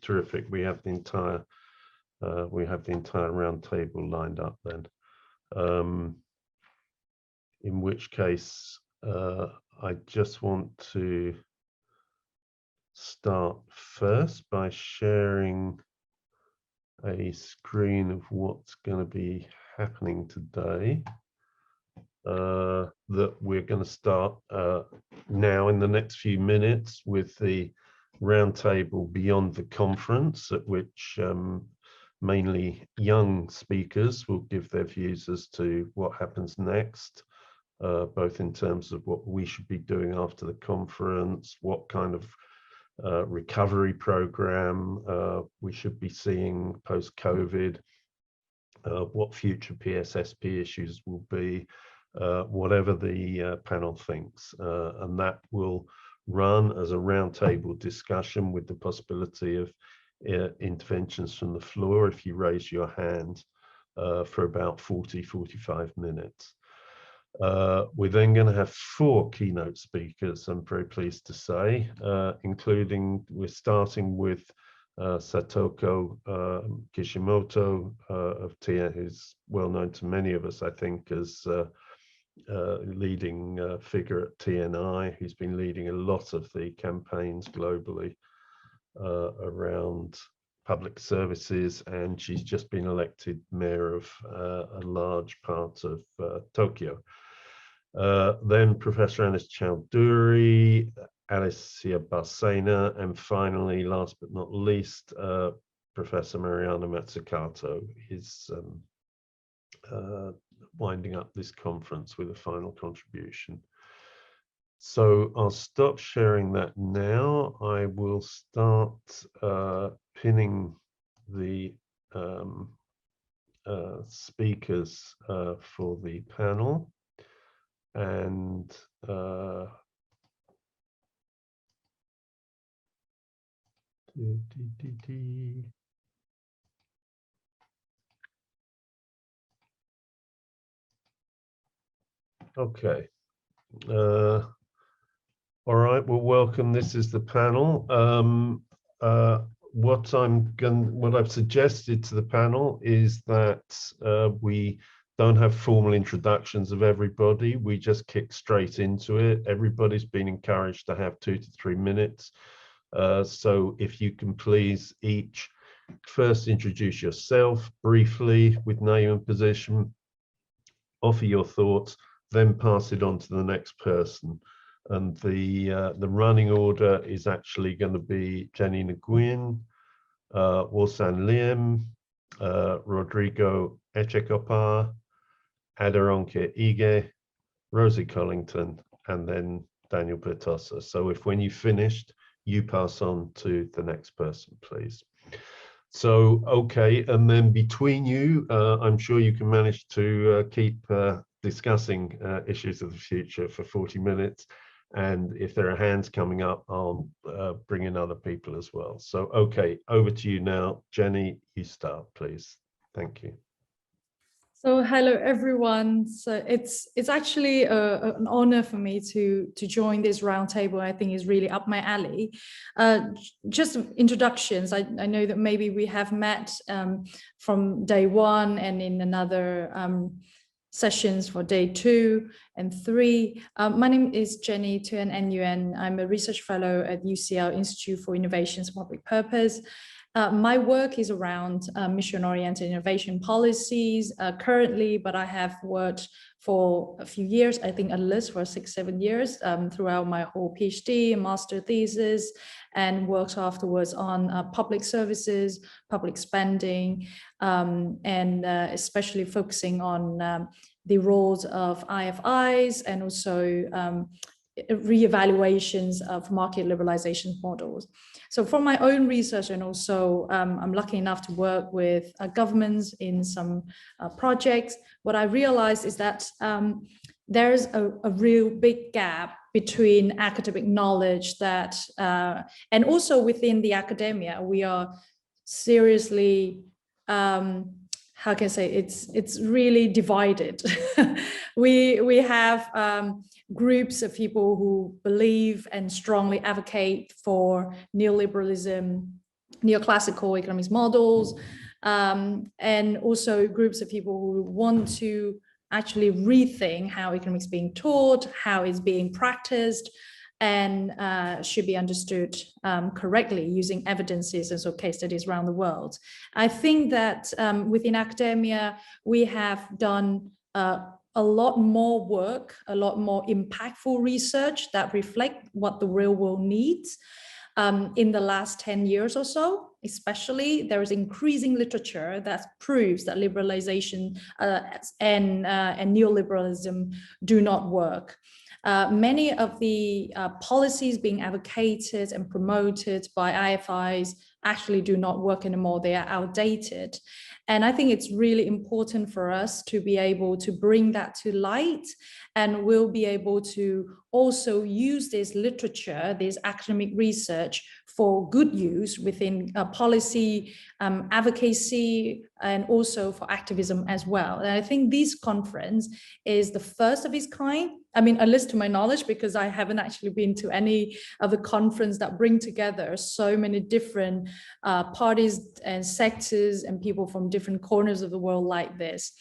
terrific. We have the entire round table lined up then. In which case, I just want to start first by sharing a screen of what's going to be happening today. That we're going to start now in the next few minutes with the roundtable beyond the conference, at which mainly young speakers will give their views as to what happens next, both in terms of what we should be doing after the conference, what kind of recovery program we should be seeing post-COVID, what future PSSP issues will be, whatever the panel thinks, and that will run as a roundtable discussion with the possibility of interventions from the floor if you raise your hand for about 40-45 minutes. We're then going to have 4 keynote speakers, I'm very pleased to say, including, we're starting with Satoko Kishimoto of Tue, who's well known to many of us, I think, as leading figure at TNI, who's been leading a lot of the campaigns globally around public services, and she's just been elected mayor of a large part of Tokyo. Then Professor Anis Chowdhury, Alicia Barsena, and finally, last but not least, Professor Mariana Mazzucato is winding up this conference with a final contribution. So I'll stop sharing that now. I will start pinning the speakers for the panel. And okay. All right, well, welcome. This is the panel. What I've suggested to the panel is that we don't have formal introductions of everybody. We just kick straight into it. Everybody's been encouraged to have 2 to 3 minutes. So if you can please each first introduce yourself briefly with name and position, offer your thoughts, then pass it on to the next person. And the running order is actually going to be Tue Anh Nguyen, Wol-San Liem, Rodrigo Echecopar, Aderonke Ige, Rosie Collington, and then Daniel Bertossa. So if when you've finished, you pass on to the next person, please. So, okay, and then between you, I'm sure you can manage to keep discussing issues of the future for 40 minutes. And if there are hands coming up, I'll bring in other people as well. So, okay, over to you now. Jenny, you start, please. Thank you. So hello everyone. So it's actually an honor for me to join this roundtable. I think is really up my alley. Just introductions. I know that maybe we have met from day 1 and in another sessions for day 2 and 3. My name is Tue Anh Nguyen. I'm a research fellow at UCL Institute for Innovations Public Purpose. My work is around mission-oriented innovation policies currently, but I have worked for a few years, I think at least for 6-7 years throughout my whole PhD and master thesis, and worked afterwards on public services, public spending, and especially focusing on the roles of IFIs and also re-evaluations of market liberalization models. So for my own research, and also I'm lucky enough to work with governments in some projects, what I realized is that there's a real big gap between academic knowledge that, and also within the academia, we are seriously, how can I say, it's really divided. we have groups of people who believe and strongly advocate for neoliberalism neoclassical economics models, and also groups of people who want to actually rethink how economics is being taught, how it's being practiced, and should be understood correctly using evidences and so case studies around the world. I think that within academia, we have done a lot more work, a lot more impactful research that reflect what the real world needs. In the last 10 years or so, especially, there is increasing literature that proves that liberalization and neoliberalism do not work. Many of the policies being advocated and promoted by IFIs actually do not work anymore. They are outdated. And I think it's really important for us to be able to bring that to light, and we'll be able to also use this literature, this academic research for good use within policy advocacy, and also for activism as well. And I think this conference is the first of its kind. I mean, at least to my knowledge, because I haven't actually been to any of the conference that bring together so many different parties and sectors and people from different corners of the world like this.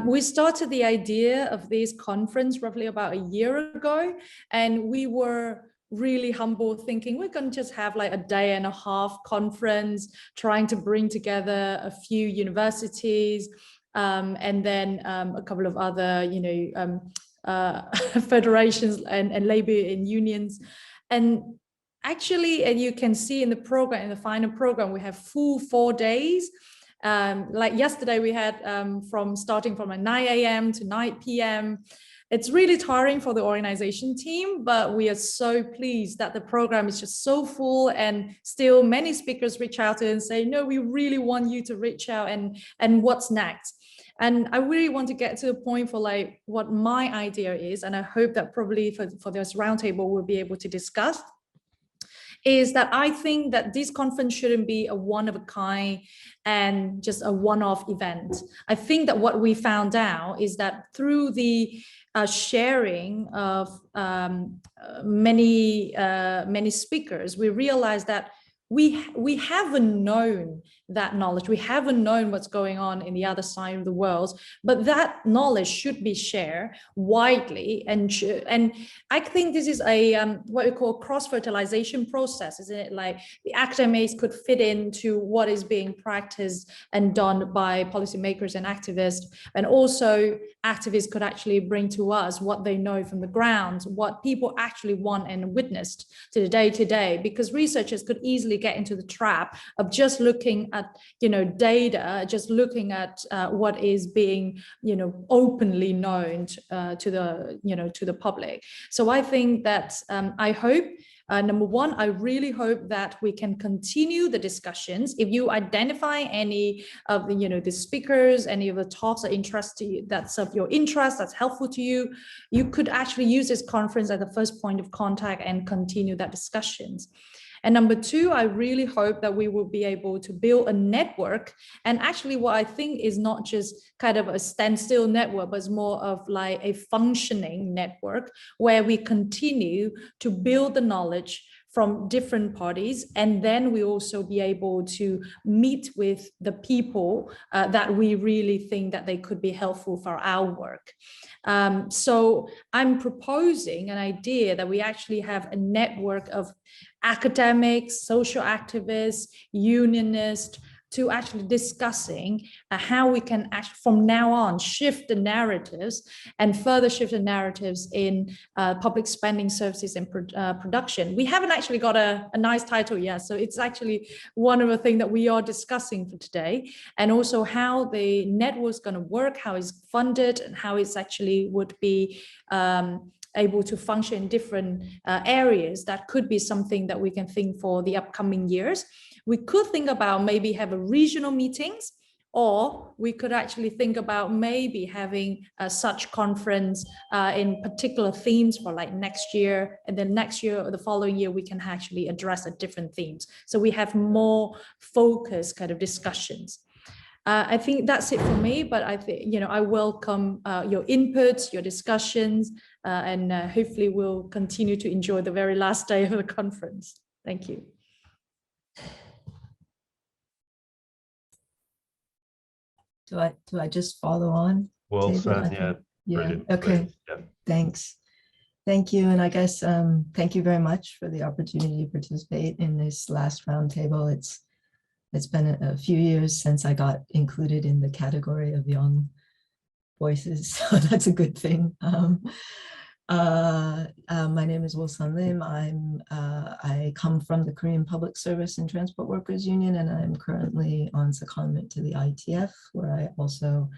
We started the idea of this conference roughly about a year ago, and we were really humble, thinking we're going to just have like a day and a half conference, trying to bring together a few universities and then a couple of other, federations and labor and unions. And actually, and you can see in the program, in the final program, we have full 4 days. Like yesterday, we had starting from 9 a.m. to 9 p.m. It's really tiring for the organization team, but we are so pleased that the program is just so full, and still many speakers reach out and say, no, we really want you to reach out, and what's next? And I really want to get to the point for like what my idea is, and I hope that probably for this roundtable we'll be able to discuss, is that I think that this conference shouldn't be a one of a kind and just a one-off event. I think that what we found out is that through the sharing of many speakers, we realized that we haven't known that knowledge. We haven't known what's going on in the other side of the world, but that knowledge should be shared widely. And I think this is a what we call cross-fertilization process, isn't it? Like the academics could fit into what is being practiced and done by policymakers and activists, and also activists could actually bring to us what they know from the ground, what people actually want and witnessed to the day-to-day, because researchers could easily get into the trap of just looking at data, just looking at what is being openly known to the public. So I think that I hope number one, I really hope that we can continue the discussions. If you identify any of the speakers, any of the talks that's of your interest, that's helpful to you, you could actually use this conference as the first point of contact and continue that discussions. And number two, I really hope that we will be able to build a network. And actually what I think is not just kind of a standstill network, but it's more of like a functioning network where we continue to build the knowledge from different parties, and then we also be able to meet with the people that we really think that they could be helpful for our work. So I'm proposing an idea that we actually have a network of academics, social activists, unionists, to actually discussing how we can actually from now on shift the narratives and further shift the narratives in public spending, services and production. We haven't actually got a nice title yet, so it's actually one of the things that we are discussing for today, and also how the network is going to work, how it's funded, and how it's actually would be able to function in different areas. That could be something that we can think for the upcoming years. We could think about maybe have a regional meetings, or we could actually think about maybe having such conference in particular themes for like next year, and then next year or the following year we can actually address a different themes. So we have more focused kind of discussions. I think that's it for me, but I think, I welcome your inputs, your discussions, and hopefully we'll continue to enjoy the very last day of the conference. Thank you. Do I just follow on? Wol-San, yeah, Yeah. brilliant. Okay. Please, yeah. Thanks. Thank you. And I guess thank you very much for the opportunity to participate in this last roundtable. It's been a few years since I got included in the category of young voices, so that's a good thing. My name is Wol-San Liem. I come from the Korean Public Service and Transport Workers Union, and I'm currently on secondment to the IETF, where I also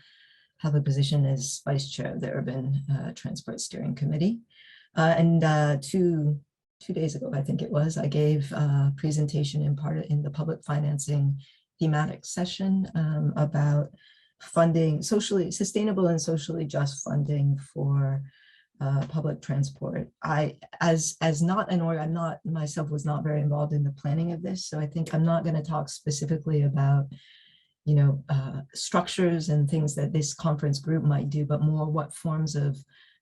have a position as vice chair of the Urban Transport Steering Committee. Two days ago, I think it was, I gave a presentation in the public financing thematic session about funding, sustainable and socially just funding for public transport. I'm not myself was not very involved in the planning of this, so I think I'm not going to talk specifically about, you know, structures and things that this conference group might do, but more what forms of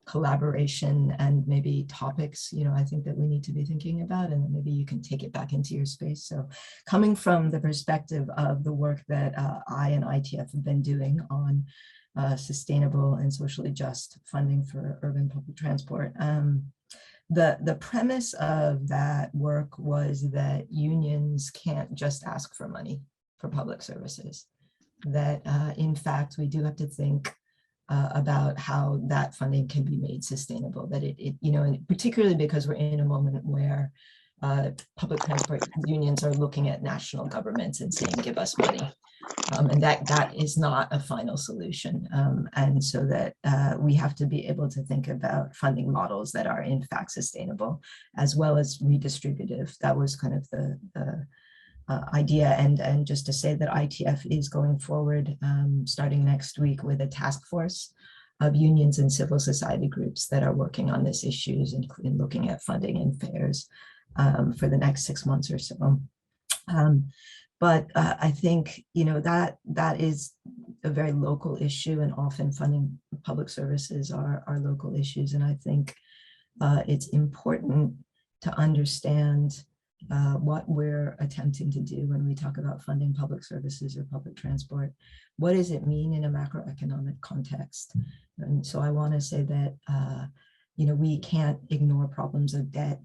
collaboration and maybe topics, you know, I think that we need to be thinking about, and maybe you can take it back into your space. So coming from the perspective of the work that I and ITF have been doing on sustainable and socially just funding for urban public transport, the premise of that work was that unions can't just ask for money for public services, that in fact, we do have to think about how that funding can be made sustainable, that it you know, and particularly because we're in a moment where public transport unions are looking at national governments and saying, give us money. And that is not a final solution. And so that we have to be able to think about funding models that are in fact sustainable, as well as redistributive. That was kind of the idea. And just to say that ITF is going forward starting next week with a task force of unions and civil society groups that are working on this issues, including looking at funding and fares for the next 6 months or so. But I think, you know, that is a very local issue, and often funding public services are local issues. And I think it's important to understand what we're attempting to do when we talk about funding public services or public transport. What does it mean in a macroeconomic context? And so I want to say that, you know, we can't ignore problems of debt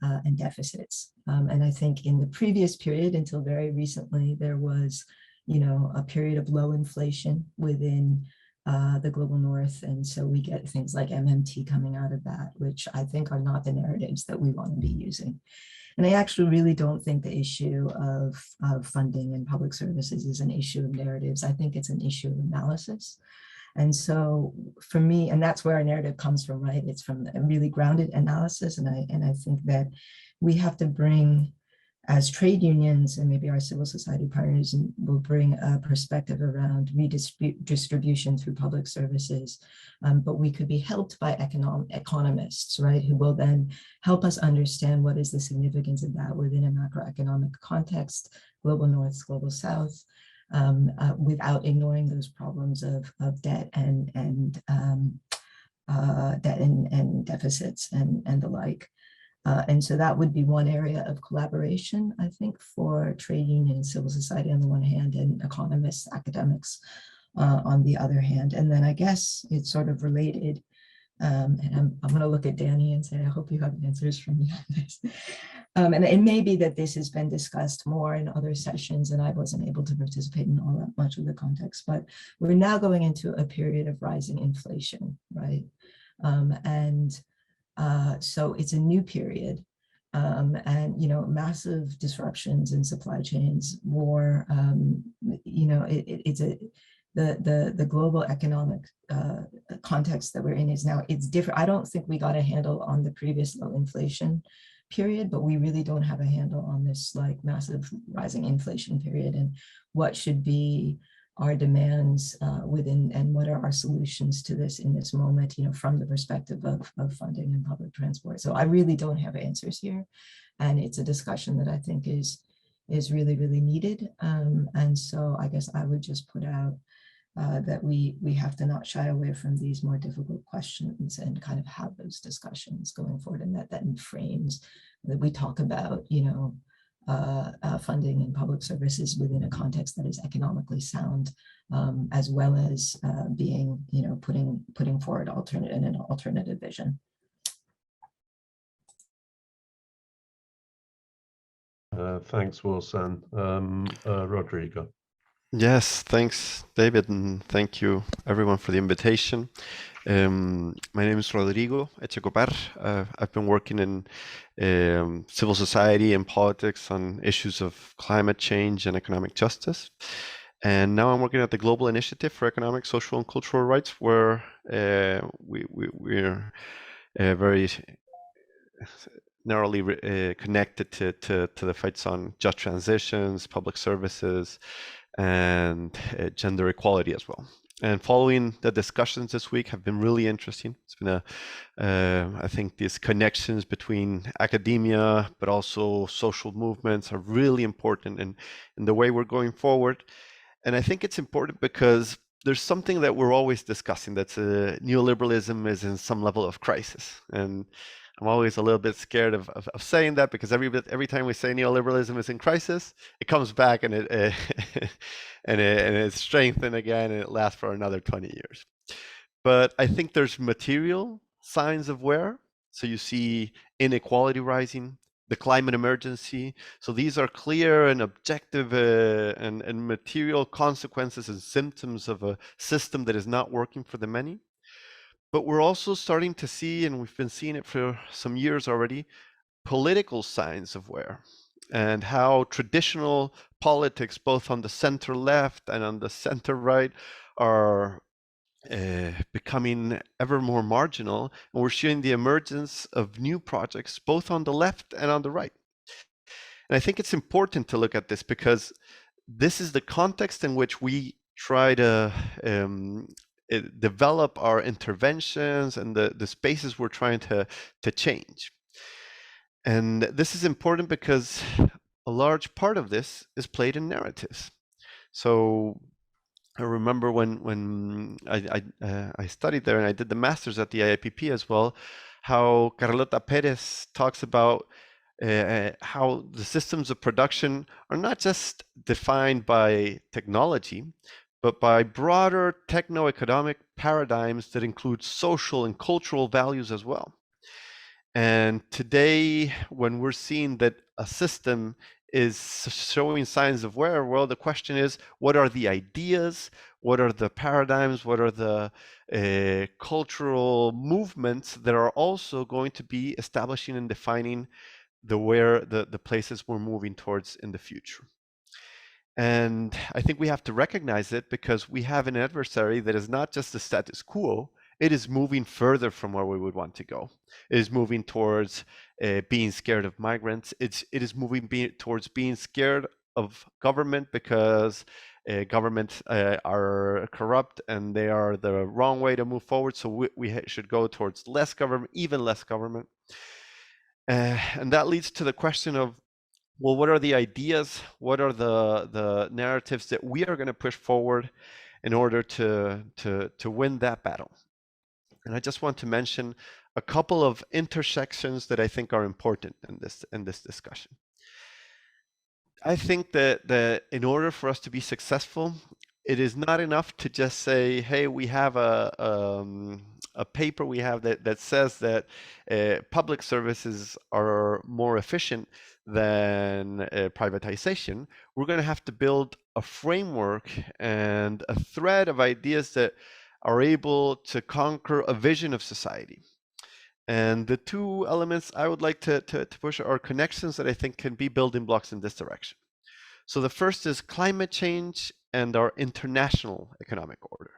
and deficits. And I think in the previous period, until very recently, there was, you know, a period of low inflation within the global north. And so we get things like MMT coming out of that, which I think are not the narratives that we want to be using. And I actually really don't think the issue of funding and public services is an issue of narratives. I think it's an issue of analysis. And so for me, and that's where our narrative comes from, right? It's from a really grounded analysis. And I think that we have to bring, as trade unions and maybe our civil society partners, and will bring a perspective around redistribution through public services. But we could be helped by economists, right, who will then help us understand what is the significance of that within a macroeconomic context, global north, global south, without ignoring those problems of debt and deficits and the like. And so that would be one area of collaboration, I think, for trade unions, civil society on the one hand, and economists, academics on the other hand. And then I guess it's sort of related. And I'm going to look at Danny and say, I hope you have answers for me on this. And it may be that this has been discussed more in other sessions, and I wasn't able to participate in all that much of the context, but we're now going into a period of rising inflation, right? So it's a new period, and, you know, massive disruptions in supply chains, war, you know, the global economic context that we're in is now, it's different. I don't think we got a handle on the previous low inflation period, but we really don't have a handle on this like massive rising inflation period, and what should be our demands within, and what are our solutions to this in this moment, you know, from the perspective of funding and public transport. So I really don't have answers here, and it's a discussion that I think is really, really needed. And so I guess I would just put out that we have to not shy away from these more difficult questions and kind of have those discussions going forward, and that frames that we talk about, you know, funding in public services within a context that is economically sound, as well as being, putting forward an alternative vision. Thanks, Wol-San. Rodrigo. Yes, thanks, David, and thank you everyone for the invitation. My name is Rodrigo Echecopar. I've been working in civil society and politics on issues of climate change and economic justice. And now I'm working at the Global Initiative for Economic, Social, and Cultural Rights, where we're very narrowly connected to the fights on just transitions, public services, and gender equality as well. And following the discussions this week have been really interesting. It's been I think these connections between academia, but also social movements are really important in the way we're going forward. And I think it's important because there's something that we're always discussing, that's neoliberalism is in some level of crisis. And I'm always a little bit scared of saying that, because every time we say neoliberalism is in crisis, it comes back and it's strengthened again, and it lasts for another 20 years. But I think there's material signs of wear. So you see inequality rising, the climate emergency. So these are clear and objective and material consequences and symptoms of a system that is not working for the many. But we're also starting to see, and we've been seeing it for some years already, political signs of wear, and how traditional politics, both on the center left and on the center right, are becoming ever more marginal. And we're seeing the emergence of new projects, both on the left and on the right. And I think it's important to look at this, because this is the context in which we try to develop our interventions and the spaces we're trying to change. And this is important because a large part of this is played in narratives. So I remember when I studied there, and I did the master's at the IIPP as well, how Carlota Perez talks about how the systems of production are not just defined by technology, but by broader techno-economic paradigms that include social and cultural values as well. And today, when we're seeing that a system is showing signs of wear, well, the question is, what are the ideas? What are the paradigms? What are the cultural movements that are also going to be establishing and defining the places we're moving towards in the future? And I think we have to recognize it, because we have an adversary that is not just the status quo, it is moving further from where we would want to go. It is moving towards being scared of migrants. It is moving towards being scared of government, because governments are corrupt and they are the wrong way to move forward. So we should go towards less government, even less government. And that leads to the question of, well, what are the ideas? What are the narratives that we are going to push forward in order to win that battle? And I just want to mention a couple of intersections that I think are important in this discussion. I think that in order for us to be successful, it is not enough to just say, hey, we have a paper we have that says that public services are more efficient than privatization. We're going to have to build a framework and a thread of ideas that are able to conquer a vision of society. And the two elements I would like to push are connections that I think can be building blocks in this direction. So the first is climate change and our international economic order.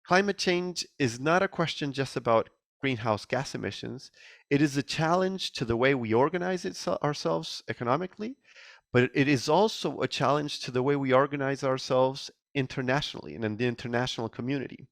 Climate change is not a question just about greenhouse gas emissions. It is a challenge to the way we organize ourselves economically, but it is also a challenge to the way we organize ourselves internationally and in the international community.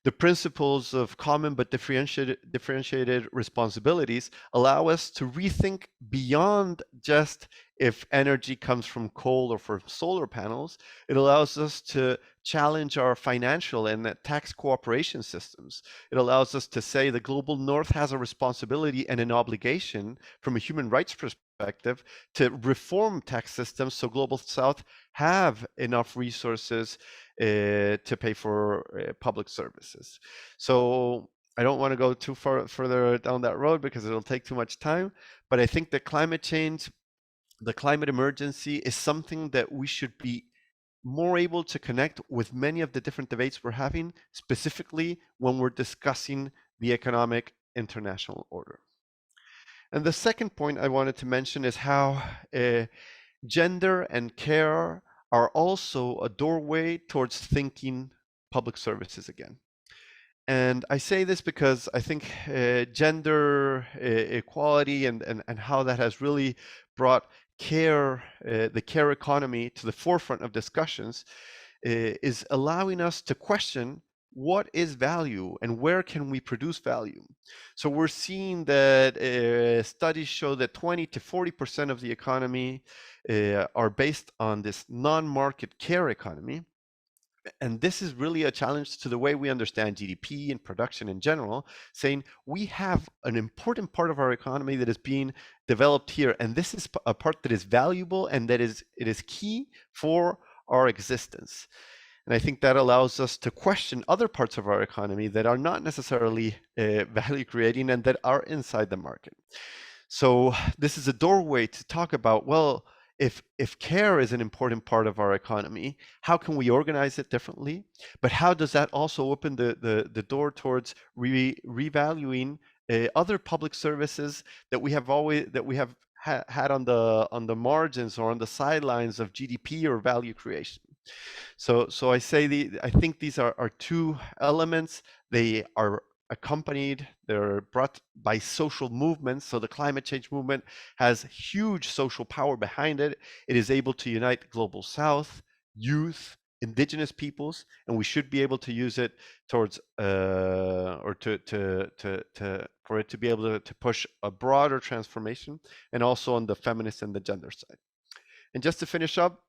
The principles of common but differentiated responsibilities allow us to rethink beyond just if energy comes from coal or from solar panels. It allows us to challenge our financial and tax cooperation systems. It allows us to say the global north has a responsibility and an obligation from a human rights perspective perspective to reform tax systems so Global South have enough resources to pay for public services. So I don't want to go too further down that road because it'll take too much time, but I think that climate change, the climate emergency, is something that we should be more able to connect with many of the different debates we're having, specifically when we're discussing the economic international order. And the second point I wanted to mention is how gender and care are also a doorway towards thinking public services again. And I say this because I think gender equality and how that has really brought care, the care economy, to the forefront of discussions is allowing us to question what is value and where can we produce value. So we're seeing that studies show that 20 to 40% of the economy are based on this non-market care economy. And this is really a challenge to the way we understand GDP and production in general, saying we have an important part of our economy that is being developed here, and this is a part that is valuable and that it is key for our existence. And I think that allows us to question other parts of our economy that are not necessarily value creating and that are inside the market. So this is a doorway to talk about, well, if care is an important part of our economy, how can we organize it differently? But how does that also open the door towards revaluing other public services that we have had on the margins or on the sidelines of GDP or value creation? So I think these are two elements. They are accompanied, they're brought by social movements. So the climate change movement has huge social power behind it. It is able to unite Global South, youth, indigenous peoples, and we should be able to use it towards for it to be able to push a broader transformation, and also on the feminist and the gender side. And just to finish up,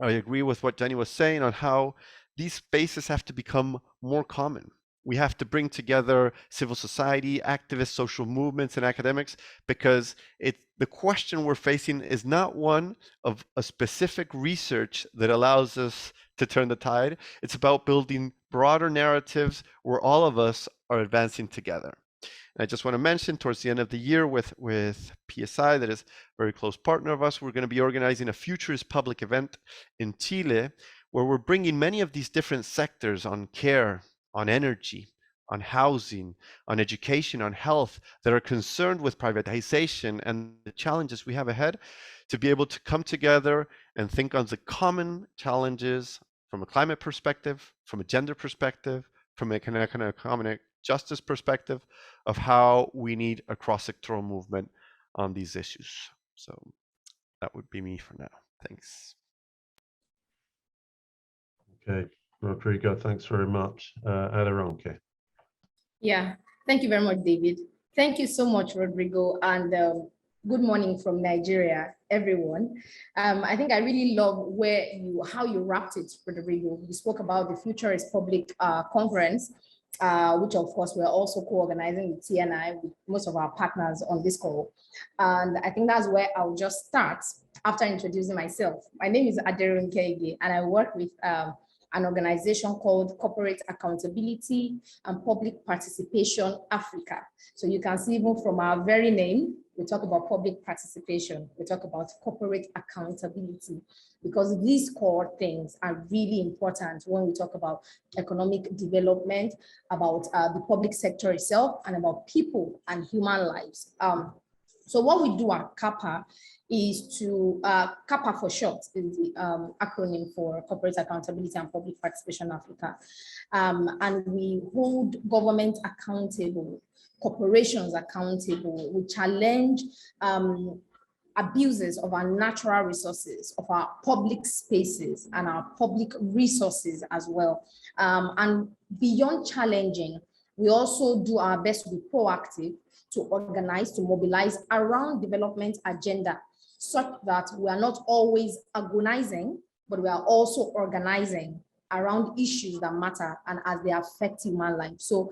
I agree with what Jenny was saying on how these spaces have to become more common. We have to bring together civil society, activists, social movements, and academics, because the question we're facing is not one of a specific research that allows us to turn the tide. It's about building broader narratives where all of us are advancing together. And I just want to mention, towards the end of the year with PSI, that is a very close partner of us, we're going to be organizing a Futurist public event in Chile, where we're bringing many of these different sectors on care, on energy, on housing, on education, on health, that are concerned with privatization and the challenges we have ahead, to be able to come together and think on the common challenges from a climate perspective, from a gender perspective, from an economic justice perspective, of how we need a cross-sectoral movement on these issues. So that would be me for now. Thanks. Okay, Rodrigo, thanks very much. Aderonke. Yeah, thank you very much, David. Thank you so much, Rodrigo, and good morning from Nigeria, everyone. I think I really love how you wrapped it, Rodrigo. You spoke about the Futurist Public Conference, which of course we're also co-organizing with TNI, with most of our partners on this call. And I think that's where I'll just start after introducing myself. My name is Aderonke, and I work with an organization called Corporate Accountability and Public Participation Africa. So you can see, even from our very name, we talk about public participation, we talk about corporate accountability, because these core things are really important when we talk about economic development, about the public sector itself, and about people and human lives. So what we do at CAPPA is to, CAPPA for short is the acronym for Corporate Accountability and Public Participation Africa. And we hold government accountable, corporations accountable. We challenge abuses of our natural resources, of our public spaces, and our public resources as well. And beyond challenging, we also do our best to be proactive, to organize, to mobilize around development agenda, such that we are not always agonizing, but we are also organizing around issues that matter and as they affect human life. So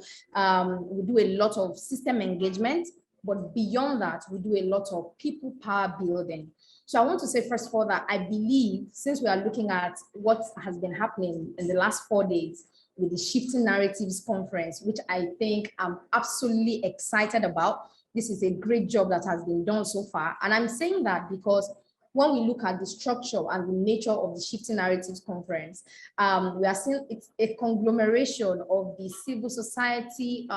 we do a lot of system engagement, But beyond that, we do a lot of people power building. So I want to say, first of all, that I believe, since we are looking at what has been happening in the last 4 days with the Shifting Narratives Conference, which I think I'm absolutely excited about. This is a great job that has been done so far. And I'm saying that because when we look at the structure and the nature of the Shifting Narratives Conference, we are seeing it's a conglomeration of the civil society,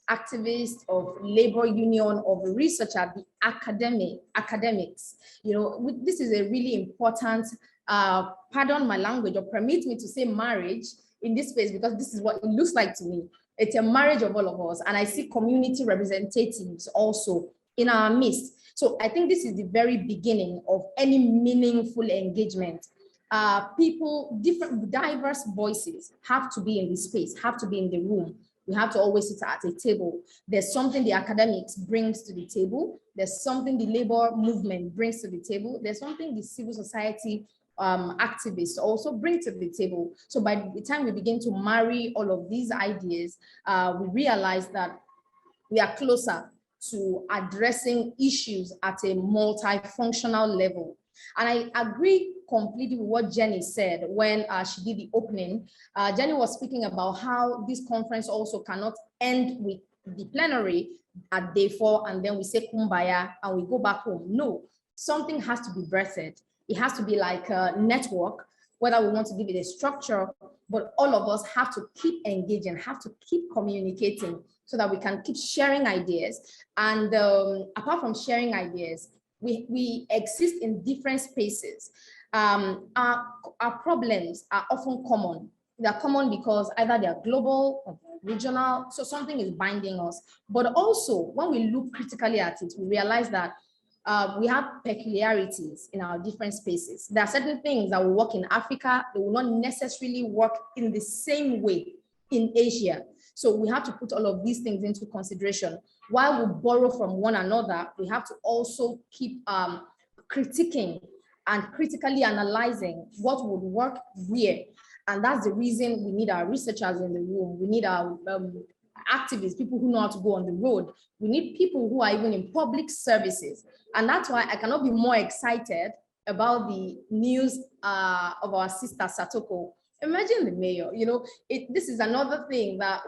activists, of labor union, of researchers, the academics. You know, this is a really important, pardon my language, or permit me to say marriage in this space, because this is what it looks like to me. It's a marriage of all of us. And I see community representatives also in our midst. So I think this is the very beginning of any meaningful engagement. People, different, diverse voices have to be in the space, have to be in the room. We have to always sit at a table. There's something the academics brings to the table. There's something the labor movement brings to the table. There's something the civil society activists also bring to the table. So by the time we begin to marry all of these ideas, we realize that we are closer to addressing issues at a multifunctional level. And I agree completely with what Jenny said when she did the opening. Jenny was speaking about how this conference also cannot end with the plenary at day 4 and then we say kumbaya and we go back home. No, something has to be birthed. It has to be like a network, whether we want to give it a structure, but all of us have to keep engaging, have to keep communicating so that we can keep sharing ideas. And apart from sharing ideas, we exist in different spaces. Our problems are often common. They're common because either they're global or regional, so something is binding us. But also, when we look critically at it, we realize that we have peculiarities in our different spaces. There are certain things that will work in Africa, they will not necessarily work in the same way in Asia. So we have to put all of these things into consideration. While we borrow from one another, we have to also keep critiquing and critically analyzing what would work where. And that's the reason we need our researchers in the room. We need our activists, people who know how to go on the road. We need people who are even in public services. And that's why I cannot be more excited about the news of our sister Satoko. Imagine the mayor, you know, this is another thing that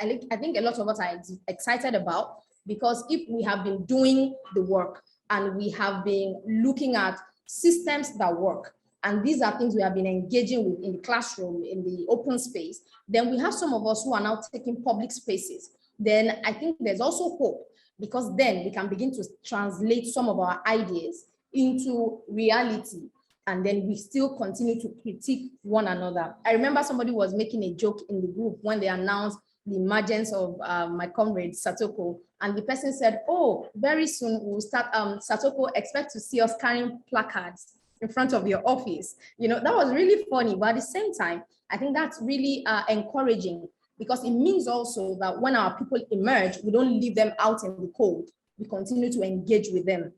I think a lot of us are excited about, because if we have been doing the work and we have been looking at systems that work, and these are things we have been engaging with in the classroom, in the open space, then we have some of us who are now taking public spaces. Then I think there's also hope, because then we can begin to translate some of our ideas into reality. And then we still continue to critique one another. I remember somebody was making a joke in the group when they announced the emergence of my comrade Satoko. And the person said, oh, very soon we'll start, Satoko, expect to see us carrying placards in front of your office. You know, that was really funny. But at the same time, I think that's really encouraging, because it means also that when our people emerge, we don't leave them out in the cold. We continue to engage with them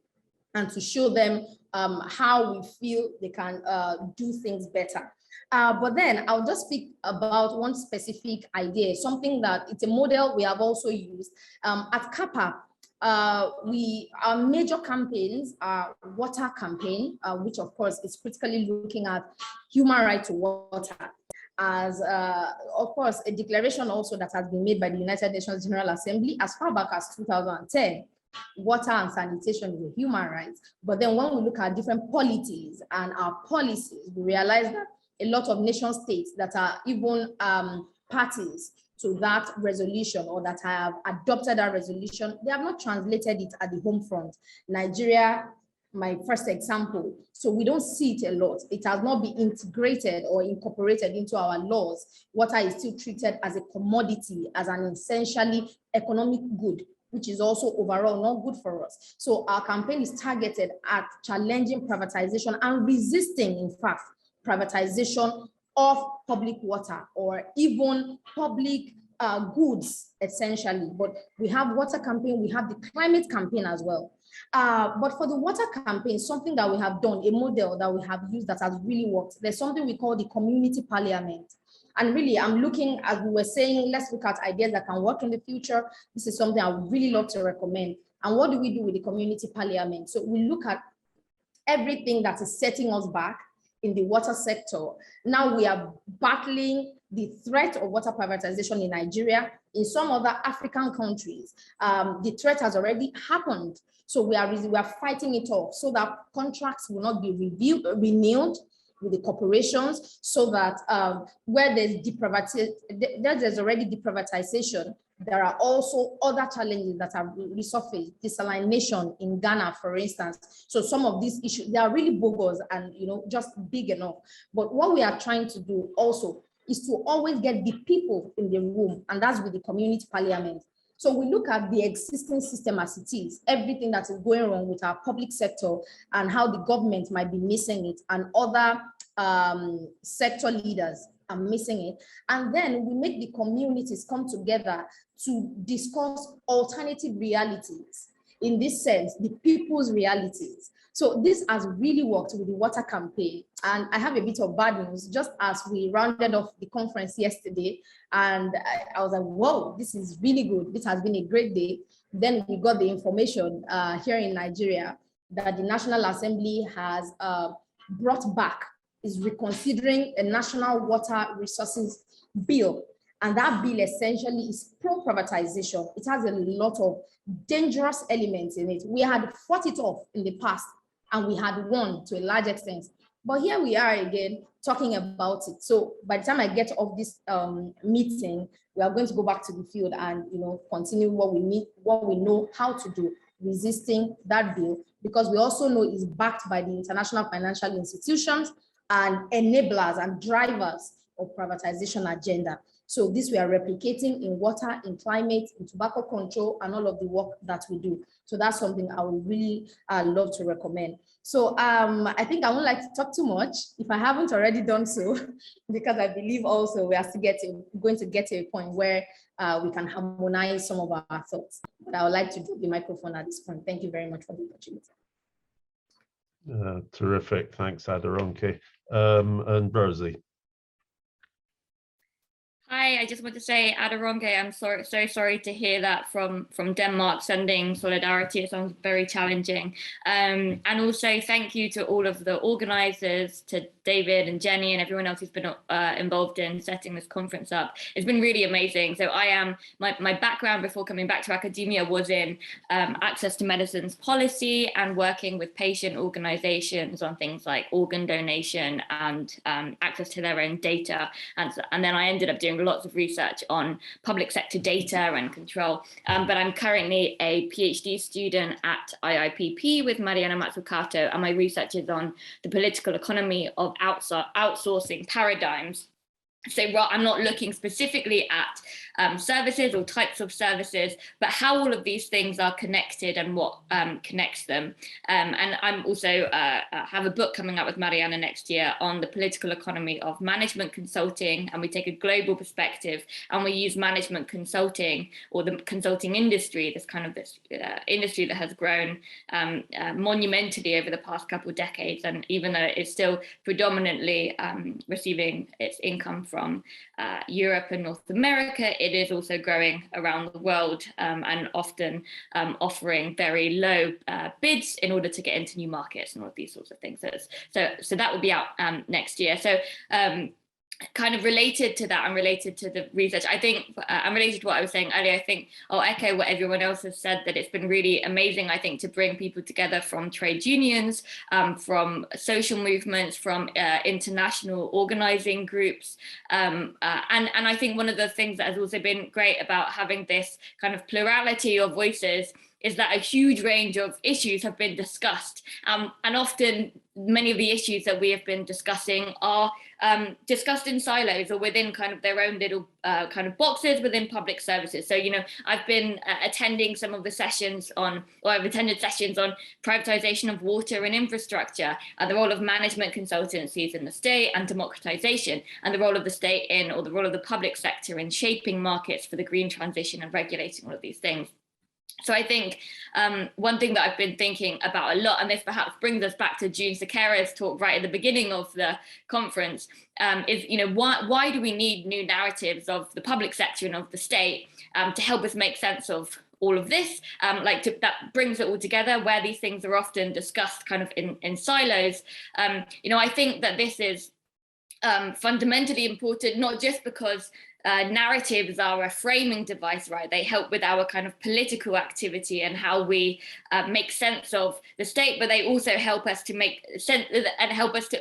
and to show them how we feel they can do things better. But then I'll just speak about one specific idea, something that it's a model we have also used. At CAPPA, our major campaigns are water campaign, which of course is critically looking at human right to water, as of course a declaration also that has been made by the United Nations General Assembly as far back as 2010. Water and sanitation is a human right. But then when we look at different polities and our policies, we realize that a lot of nation states that are even parties to that resolution, or that have adopted that resolution, they have not translated it at the home front. Nigeria, my first example. So we don't see it a lot. It has not been integrated or incorporated into our laws. Water is still treated as a commodity, as an essentially economic good, which is also overall not good for us. So our campaign is targeted at challenging privatization and resisting, in fact, privatization of public water or even public goods, essentially. But we have water campaign, we have the climate campaign as well. But for the water campaign, something that we have done, a model that we have used that has really worked, there's something we call the community parliament. And really, I'm looking, as we were saying, let's look at ideas that can work in the future. This is something I would really love to recommend. And what do we do with the community parliament? So we look at everything that is setting us back in the water sector. Now we are battling the threat of water privatization in Nigeria. In some other African countries, the threat has already happened. So we are fighting it off so that contracts will not be renewed with the corporations, so that where there's already deprivatization, there are also other challenges that have resurfaced, desalination in Ghana, for instance. So some of these issues, they are really bogus and just big enough. But what we are trying to do also is to always get the people in the room, and that's with the community parliament. So we look at the existing system as it is, everything that is going wrong with our public sector and how the government might be missing it, and other sector leaders are missing it. And then we make the communities come together to discuss alternative realities. In this sense, the people's realities. So this has really worked with the water campaign. And I have a bit of bad news, just as we rounded off the conference yesterday, and I was like, whoa, this is really good. This has been a great day. Then we got the information here in Nigeria that the National Assembly has brought back, is reconsidering a national water resources bill. And that bill essentially is pro-privatization. It has a lot of dangerous elements in it. We had fought it off in the past and we had won to a large extent. But here we are again talking about it. So by the time I get off this meeting, we are going to go back to the field and continue what we need, what we know how to do, resisting that bill, because we also know it's backed by the international financial institutions and enablers and drivers of privatization agenda. So this we are replicating in water, in climate, in tobacco control, and all of the work that we do. So that's something I would really love to recommend. So I think I won't like to talk too much if I haven't already done so, because I believe also we are still going to get to a point where we can harmonize some of our thoughts. But I would like to do the microphone at this point. Thank you very much for the opportunity. Terrific, thanks Aderonke. And Rosie. Hi, I just want to say, Aderonke, I'm so sorry to hear that from Denmark, sending solidarity. It sounds very challenging. And also thank you to all of the organizers, to David and Jenny and everyone else who's been involved in setting this conference up. It's been really amazing. So my background before coming back to academia was in access to medicines policy and working with patient organizations on things like organ donation and access to their own data. And then I ended up doing lots of research on public sector data and control. But I'm currently a PhD student at IIPP with Mariana Mazzucato, and my research is on the political economy of outsourcing paradigms. So I'm not looking specifically at services or types of services, but how all of these things are connected and what connects them. And I'm also have a book coming out with Mariana next year on the political economy of management consulting, and we take a global perspective and we use management consulting, or the consulting industry, this industry that has grown monumentally over the past couple of decades. And even though it's still predominantly receiving its income from Europe and North America, it is also growing around the world and often offering very low bids in order to get into new markets and all of these sorts of things. So that will be out next year. So kind of related to that and related to the research, I think, and related to what I was saying earlier, I think I'll echo what everyone else has said, that it's been really amazing, I think, to bring people together from trade unions, from social movements, from international organizing groups. And I think one of the things that has also been great about having this kind of plurality of voices is that a huge range of issues have been discussed. And often many of the issues that we have been discussing are discussed in silos or within kind of their own little kind of boxes within public services. So, I've been attending some of the sessions I've attended sessions on privatization of water and infrastructure, the role of management consultancies in the state and democratization, and the role of the state or the role of the public sector in shaping markets for the green transition and regulating all of these things. So I think one thing that I've been thinking about a lot, and this perhaps brings us back to June Sakara's talk right at the beginning of the conference, is why do we need new narratives of the public sector and of the state to help us make sense of all of this, that brings it all together, where these things are often discussed kind of in silos. I think that this is fundamentally important, not just because narratives are a framing device, right? They help with our kind of political activity and how we make sense of the state, but they also help us to make sense and help us to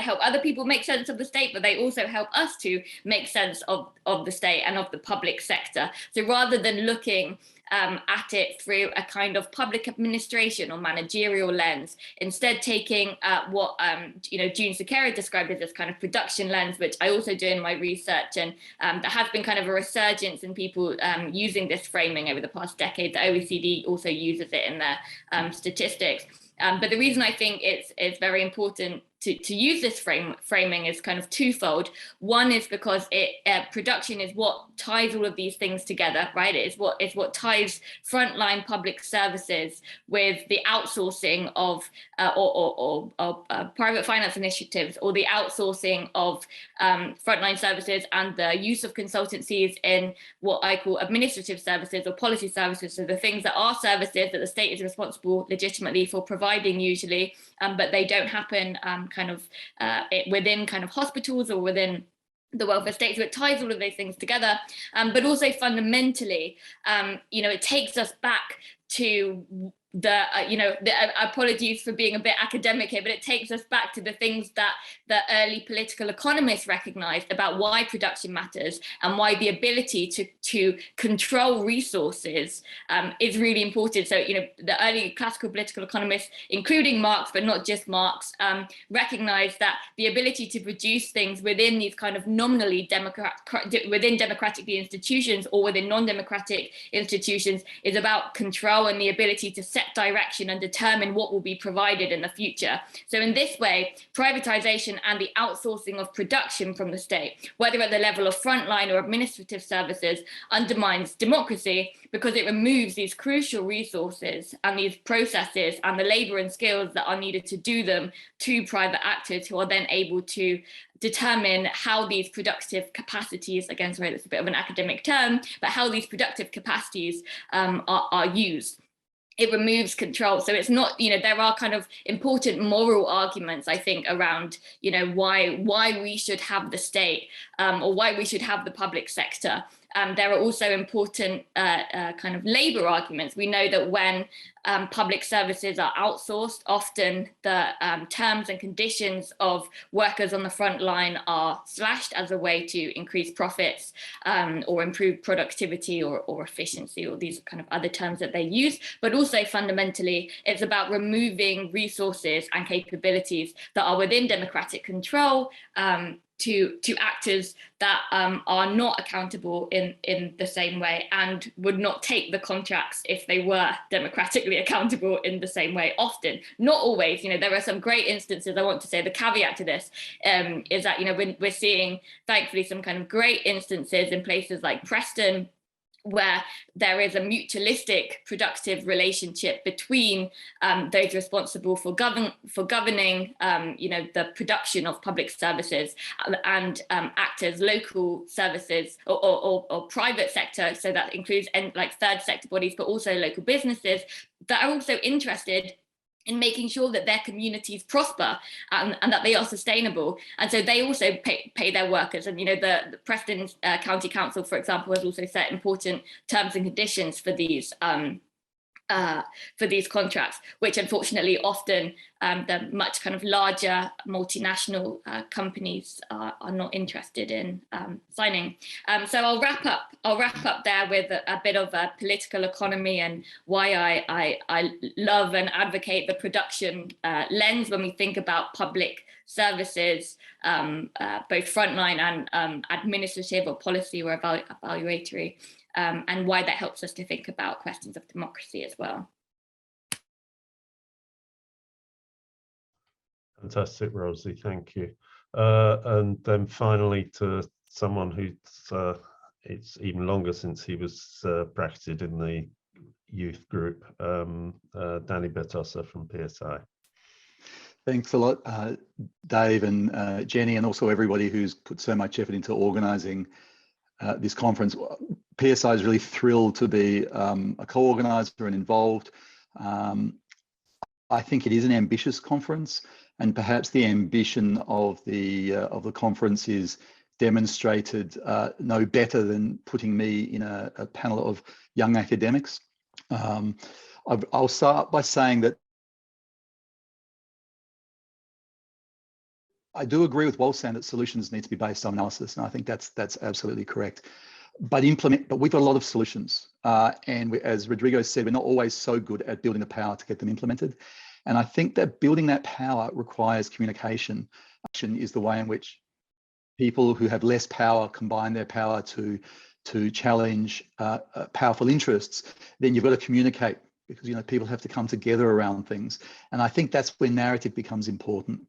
help other people make sense of the state, but they also help us to make sense of the state and of the public sector. So rather than looking at it through a kind of public administration or managerial lens, instead taking what June Sakera described as this kind of production lens, which I also do in my research, and there has been kind of a resurgence in people using this framing over the past decade. The OECD also uses it in their statistics. But the reason I think it's very important to use this framing is kind of twofold. One is because production is what ties all of these things together, right? It's what ties frontline public services with the outsourcing of private finance initiatives, or the outsourcing of frontline services and the use of consultancies in what I call administrative services or policy services. So the things that are services that the state is responsible legitimately for providing usually, but they don't happen within kind of hospitals or within the welfare state. So it ties all of those things together, but also fundamentally, it takes us back to apologies for being a bit academic here, but it takes us back to the things that the early political economists recognized about why production matters and why the ability to control resources is really important. So, the early classical political economists, including Marx, but not just Marx, recognized that the ability to produce things within these kind of nominally within democratic institutions or within non-democratic institutions is about control and the ability to set direction and determine what will be provided in the future. So in this way, privatization and the outsourcing of production from the state, whether at the level of frontline or administrative services, undermines democracy because it removes these crucial resources and these processes and the labor and skills that are needed to do them to private actors, who are then able to determine how these productive capacities, again, sorry, that's a bit of an academic term, but how these productive capacities are used. It removes control. So it's not, there are kind of important moral arguments, I think, around, why we should have the state or why we should have the public sector. There are also important kind of labor arguments. We know that when public services are outsourced, often the terms and conditions of workers on the front line are slashed as a way to increase profits or improve productivity or efficiency, or these kind of other terms that they use. But also fundamentally, it's about removing resources and capabilities that are within democratic control to actors that are not accountable in the same way and would not take the contracts if they were democratically accountable in the same way. Often, not always. There are some great instances. I want to say the caveat to this is that we're seeing, thankfully, some kind of great instances in places like Preston, where there is a mutualistic productive relationship between those responsible for governing the production of public services and actors, local services or private sector. So that includes like third sector bodies, but also local businesses that are also interested in making sure that their communities prosper and that they are sustainable. And so they also pay their workers. And, the Preston County Council, for example, has also set important terms and conditions for these contracts, which unfortunately often the much kind of larger multinational companies are not interested in signing. So I'll wrap up there with a bit of a political economy and why I love and advocate the production lens when we think about public services, both frontline and administrative or policy or evaluatory. And why that helps us to think about questions of democracy as well. Fantastic, Rosie, thank you. And then finally to someone who's, it's even longer since he was bracketed in the youth group, Danny Bertossa from PSI. Thanks a lot, Dave and Jenny, and also everybody who's put so much effort into organising this conference. PSI is really thrilled to be a co-organizer and involved. I think it is an ambitious conference, and perhaps the ambition of the conference is demonstrated no better than putting me in a panel of young academics. I'll start by saying that I do agree with Wol-San that solutions need to be based on analysis, and I think that's absolutely correct. But we've got a lot of solutions, and as Rodrigo said, we're not always so good at building the power to get them implemented. And I think that building that power requires communication. Action is the way in which people who have less power combine their power to challenge powerful interests. Then you've got to communicate, because people have to come together around things. And I think that's where narrative becomes important.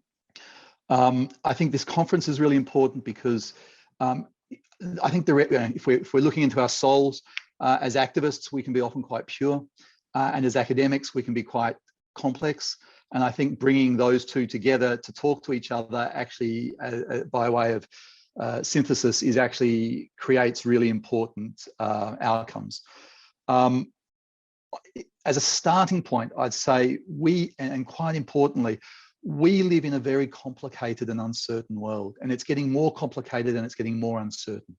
I think this conference is really important because I think if we're looking into our souls, as activists, we can be often quite pure, and as academics, we can be quite complex. And I think bringing those two together to talk to each other actually by way of synthesis is actually creates really important outcomes. As a starting point, I'd say and quite importantly, we live in a very complicated and uncertain world, and it's getting more complicated and it's getting more uncertain.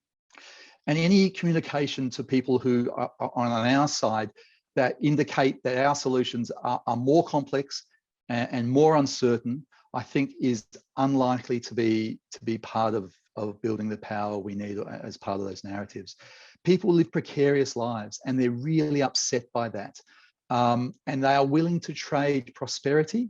And any communication to people who are on our side that indicate that our solutions are more complex and more uncertain, I think is unlikely to be part of building the power we need as part of those narratives. People live precarious lives and they're really upset by that. And they are willing to trade prosperity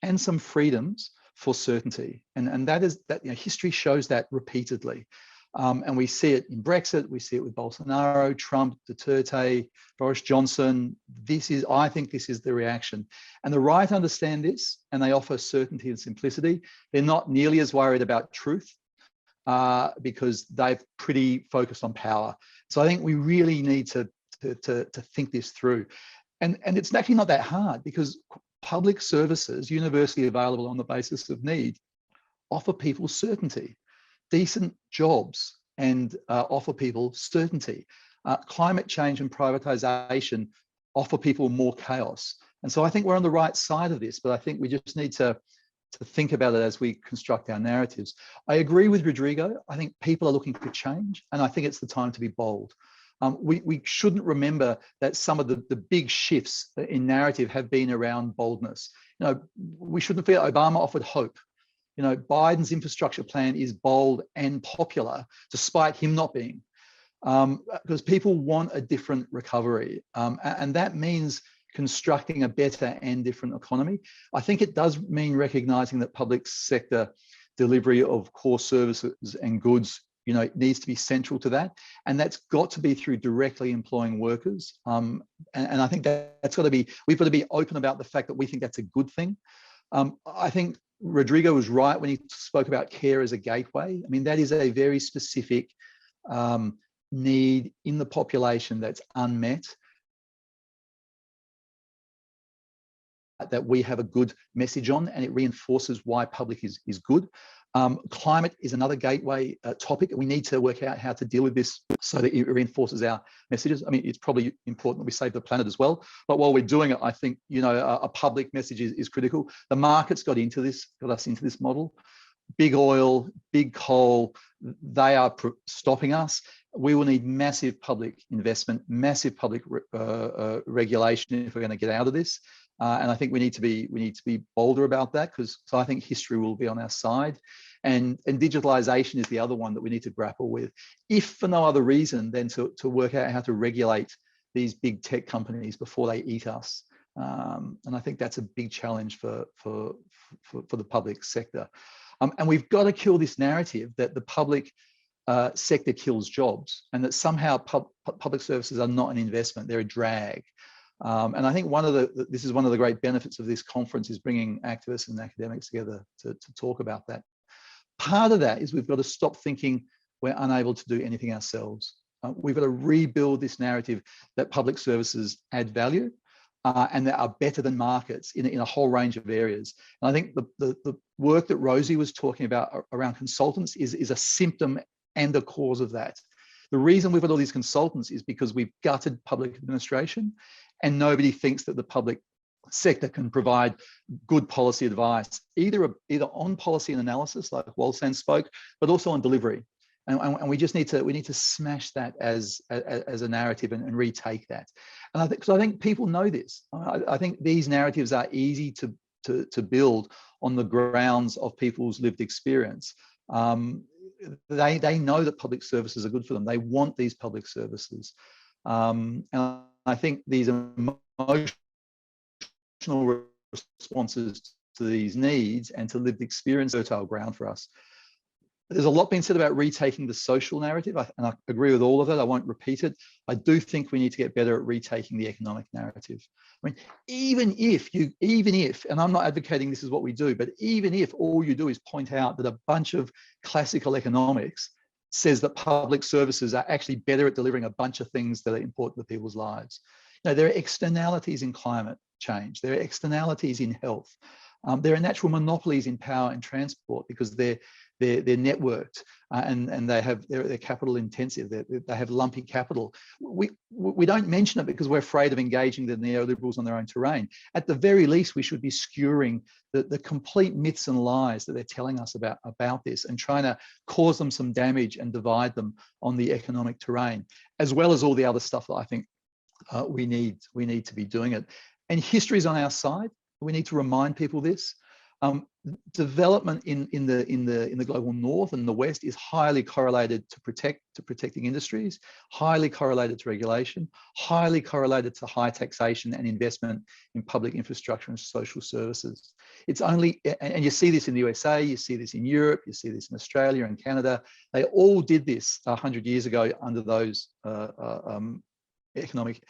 and some freedoms for certainty. And that history shows that repeatedly. And we see it in Brexit, we see it with Bolsonaro, Trump, Duterte, Boris Johnson. I think this is the reaction. And the right understand this, and they offer certainty and simplicity. They're not nearly as worried about truth because they're pretty focused on power. So I think we really need to think this through. And it's actually not that hard, because public services, universally available on the basis of need, offer people certainty. Decent jobs and offer people certainty. Climate change and privatization offer people more chaos. And so I think we're on the right side of this, but I think we just need to think about it as we construct our narratives. I agree with Rodrigo. I think people are looking for change, and I think it's the time to be bold. We shouldn't remember that some of the big shifts in narrative have been around boldness. We shouldn't feel Obama offered hope. Biden's infrastructure plan is bold and popular, despite him not being, because people want a different recovery. And that means constructing a better and different economy. I think it does mean recognizing that public sector delivery of core services and goods needs to be central to that. And that's got to be through directly employing workers. And I think that's got to be, we've got to be open about the fact that we think that's a good thing. I think Rodrigo was right when he spoke about care as a gateway. I mean, that is a very specific need in the population that's unmet, that we have a good message on, and it reinforces why public is good. Climate is another gateway topic. We need to work out how to deal with this so that it reinforces our messages. I mean, it's probably important that we save the planet as well. But while we're doing it, I think, a public message is critical. The market's got us into this model. Big oil, big coal, they are stopping us. We will need massive public investment, massive public regulation if we're going to get out of this. And I think we need to be bolder about that, because I think history will be on our side. And digitalization is the other one that we need to grapple with, if for no other reason than to work out how to regulate these big tech companies before they eat us. And I think that's a big challenge for the public sector. And we've got to kill this narrative that the public sector kills jobs, and that somehow public services are not an investment, they're a drag. And I think this is one of the great benefits of this conference, is bringing activists and academics together to talk about that. Part of that is we've got to stop thinking we're unable to do anything ourselves. We've got to rebuild this narrative that public services add value and that are better than markets in a whole range of areas. And I think the work that Rosie was talking about around consultants is a symptom and a cause of that. The reason we've got all these consultants is because we've gutted public administration, and nobody thinks that the public sector can provide good policy advice, either on policy and analysis, like Wol-San spoke, but also on delivery. And we just need to smash that as a narrative and retake that. And I think people know this. I think these narratives are easy to build on the grounds of people's lived experience. They know that public services are good for them. They want these public services. And I think these emotional responses to these needs and to lived experience are fertile ground for us. There's a lot being said about retaking the social narrative, and I agree with all of that. I won't repeat it. I do think we need to get better at retaking the economic narrative. I mean, even if, and I'm not advocating this is what we do, but even if all you do is point out that a bunch of classical economics says that public services are actually better at delivering a bunch of things that are important to people's lives. You know, there are externalities in climate change. There are externalities in health. There are natural monopolies in power and transport because they're networked and they're capital intensive. They have lumpy capital. We don't mention it because we're afraid of engaging the neoliberals on their own terrain. At the very least, we should be skewering the complete myths and lies that they're telling us about this and trying to cause them some damage and divide them on the economic terrain, as well as all the other stuff that I think we need to be doing it. And history is on our side. We need to remind people this. Development in the global north and the west is highly correlated to protecting industries, highly correlated to regulation, highly correlated to high taxation and investment in public infrastructure and social services. It's only, and you see this in the USA, you see this in Europe, you see this in Australia and Canada. They all did this 100 years ago under those economic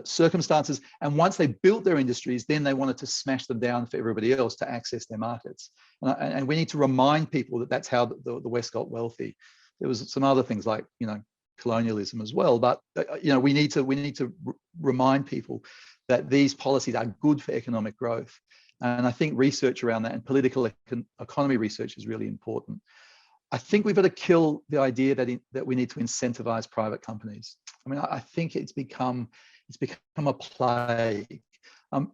circumstances. And once they built their industries, then they wanted to smash them down for everybody else to access their markets. And we need to remind people that that's how the West got wealthy. There was some other things like, you know, colonialism as well. But, you know, we need to remind people that these policies are good for economic growth. And I think research around that and political economy research is really important. I think we've got to kill the idea that we need to incentivize private companies. I mean, I think it's become a plague.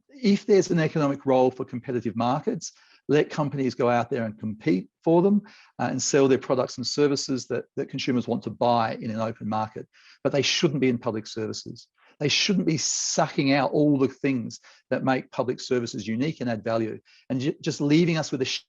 If there's an economic role for competitive markets, let companies go out there and compete for them and sell their products and services that consumers want to buy in an open market. But they shouldn't be in public services. They shouldn't be sucking out all the things that make public services unique and add value, and just leaving us with a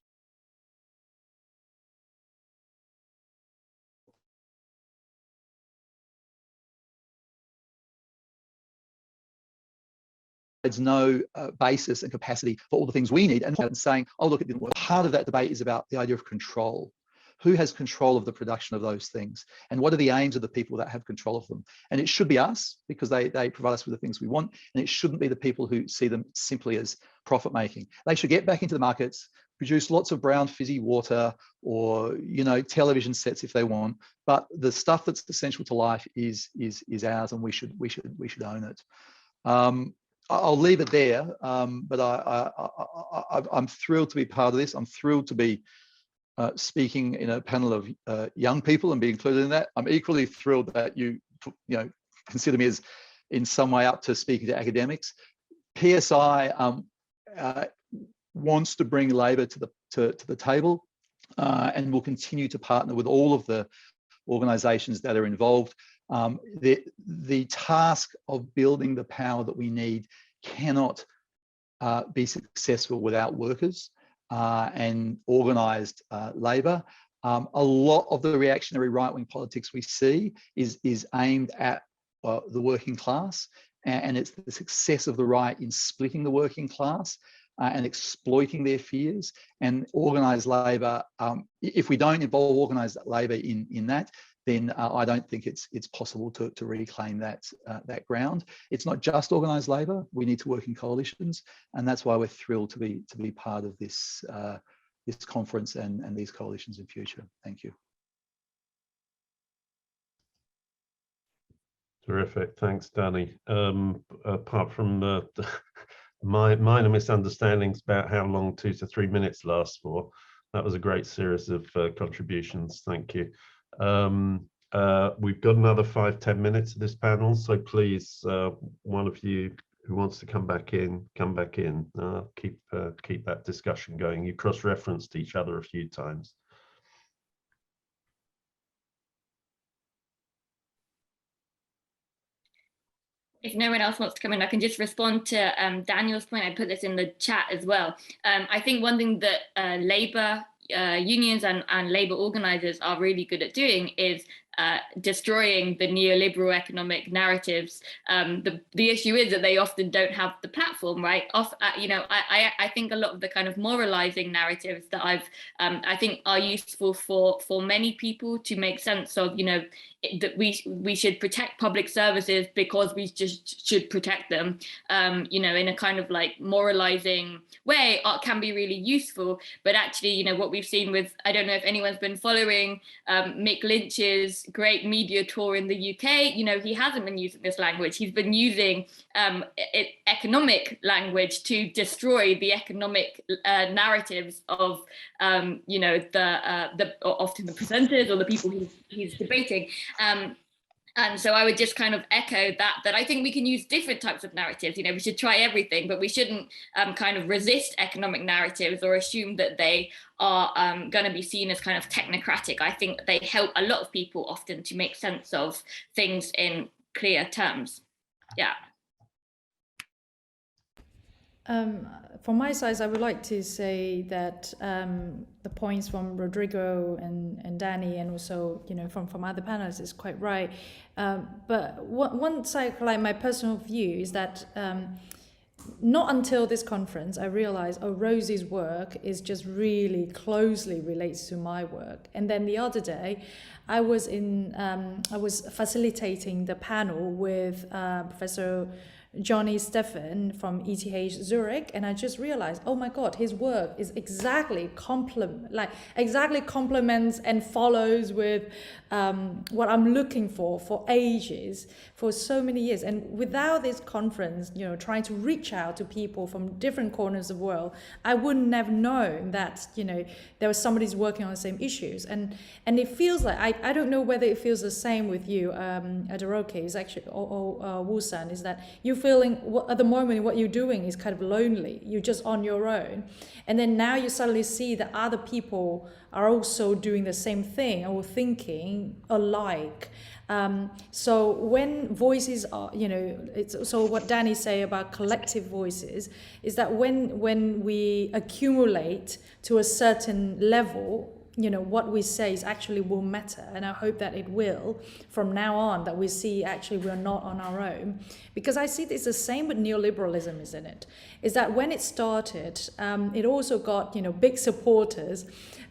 there's no basis and capacity for all the things we need, and saying, oh, look, it didn't work. Part of that debate is about the idea of control. Who has control of the production of those things? And what are the aims of the people that have control of them? And it should be us, because they provide us with the things we want. And it shouldn't be the people who see them simply as profit making. They should get back into the markets, produce lots of brown fizzy water, or, you know, television sets if they want. But the stuff that's essential to life is ours, and we should own it. I'll leave it there, but I'm thrilled to be part of this. I'm thrilled to be speaking in a panel of young people and be included in that. I'm equally thrilled that you consider me as in some way up to speaking to academics. PSI wants to bring Labor to the table, and will continue to partner with all of the organisations that are involved. The task of building the power that we need cannot be successful without workers and organised labour. A lot of the reactionary right-wing politics we see is aimed at the working class, and it's the success of the right in splitting the working class and exploiting their fears. And organised labour, if we don't involve organised labour in that, then I don't think it's possible to reclaim that ground. It's not just organised labour. We need to work in coalitions, and that's why we're thrilled to be part of this this conference and these coalitions in future. Thank you. Terrific, thanks, Danny. Apart from my minor misunderstandings about how long 2 to 3 minutes lasts for, that was a great series of contributions. Thank you. We've got another 5-10 minutes of this panel, so please, one of you who wants to come back in, come back in. Keep that discussion going. You cross-referenced each other a few times. If no one else wants to come in, I can just respond to Daniel's point. I put this in the chat as well. I think one thing that labour unions and labour organisers are really good at doing is destroying the neoliberal economic narratives. The issue is that they often don't have the platform, right? I think a lot of the kind of moralizing narratives that I think are useful for many people to make sense of, that we should protect public services because we just should protect them, in a kind of like moralizing way, can be really useful. But actually, what we've seen with, I don't know if anyone's been following Mick Lynch's great media tour in the UK, he hasn't been using this language. He's been using economic language to destroy the economic narratives of, the often the presenters or the people he's debating. And so I would just kind of echo that I think we can use different types of narratives. We should try everything, but we shouldn't kind of resist economic narratives or assume that they are going to be seen as kind of technocratic. I think they help a lot of people often to make sense of things in clear terms. Yeah. From my side, I would like to say that the points from Rodrigo and Danny, and also from other panelists, is quite right. But one side, like my personal view, is that not until this conference I realized, Rosie's work is just really closely relates to my work. And then the other day, I was facilitating the panel with Professor Johnny Stephan from ETH Zurich, and I just realized, oh my God, his work is exactly complements and follows with what I'm looking for ages, for so many years. And without this conference, trying to reach out to people from different corners of the world, I wouldn't have known that there was somebody who's working on the same issues. And it feels like, I don't know whether it feels the same with you, Aderonke, is actually, or Wol-San, is that you feeling at the moment what you're doing is kind of lonely. You're just on your own, and then now you suddenly see that other people are also doing the same thing or thinking alike. So when voices are, so what Danny say about collective voices is that when we accumulate to a certain level, what we say is actually will matter. And I hope that it will from now on, that we see actually we're not on our own. Because I see this the same with neoliberalism, isn't it? Is that when it started, it also got, big supporters,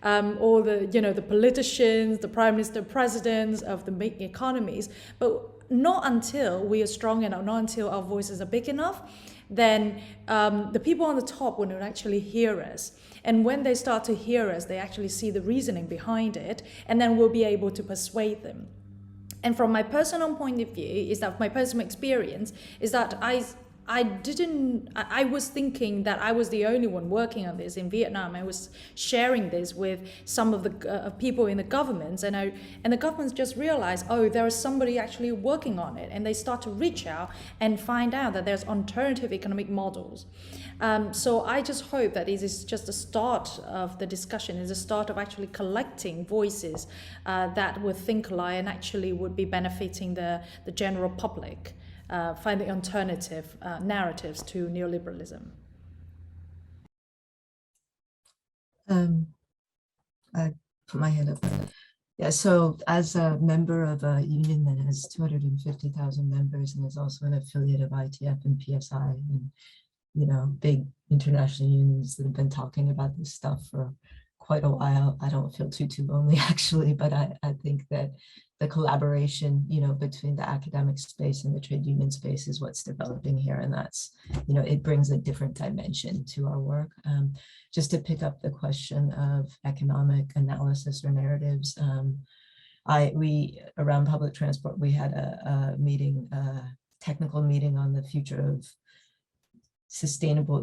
all the, the politicians, the prime minister, presidents of the big economies, but not until we are strong enough, not until our voices are big enough, then the people on the top will actually hear us. And when they start to hear us, they actually see the reasoning behind it, and then we'll be able to persuade them. And from my personal point of view, is that my personal experience is that I was thinking that I was the only one working on this in Vietnam. I was sharing this with some of the people in the governments, and the governments just realized, there is somebody actually working on it, and they start to reach out and find out that there's alternative economic models. So I just hope that it is just the start of the discussion, is the start of actually collecting voices that would think alike and actually would be benefiting the general public. Finding alternative narratives to neoliberalism. I put my hand up. Yeah, so as a member of a union that has 250,000 members and is also an affiliate of ITF and PSI, and big international unions that have been talking about this stuff for quite a while, I don't feel too lonely actually, but I think that the collaboration, between the academic space and the trade union space is what's developing here. And that's, it brings a different dimension to our work. Just to pick up the question of economic analysis or narratives, we around public transport, we had a meeting, technical meeting on the future of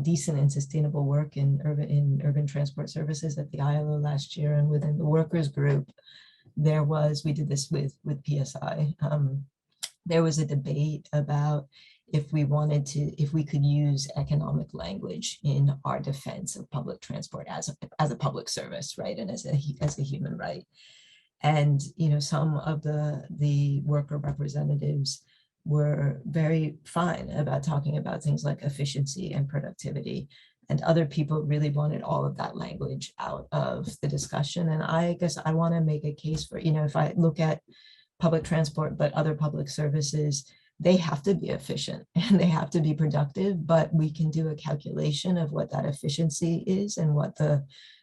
decent and sustainable work in urban transport services at the ILO last year. And within the workers group, we did this with PSI. There was a debate about if we could use economic language in our defense of public transport as a public service, right, and as a human right. And some of the worker representatives were very fine about talking about things like efficiency and productivity, and other people really wanted all of that language out of the discussion. And I guess I want to make a case for, if I look at public transport, but other public services, they have to be efficient and they have to be productive, but we can do a calculation of what that efficiency is and what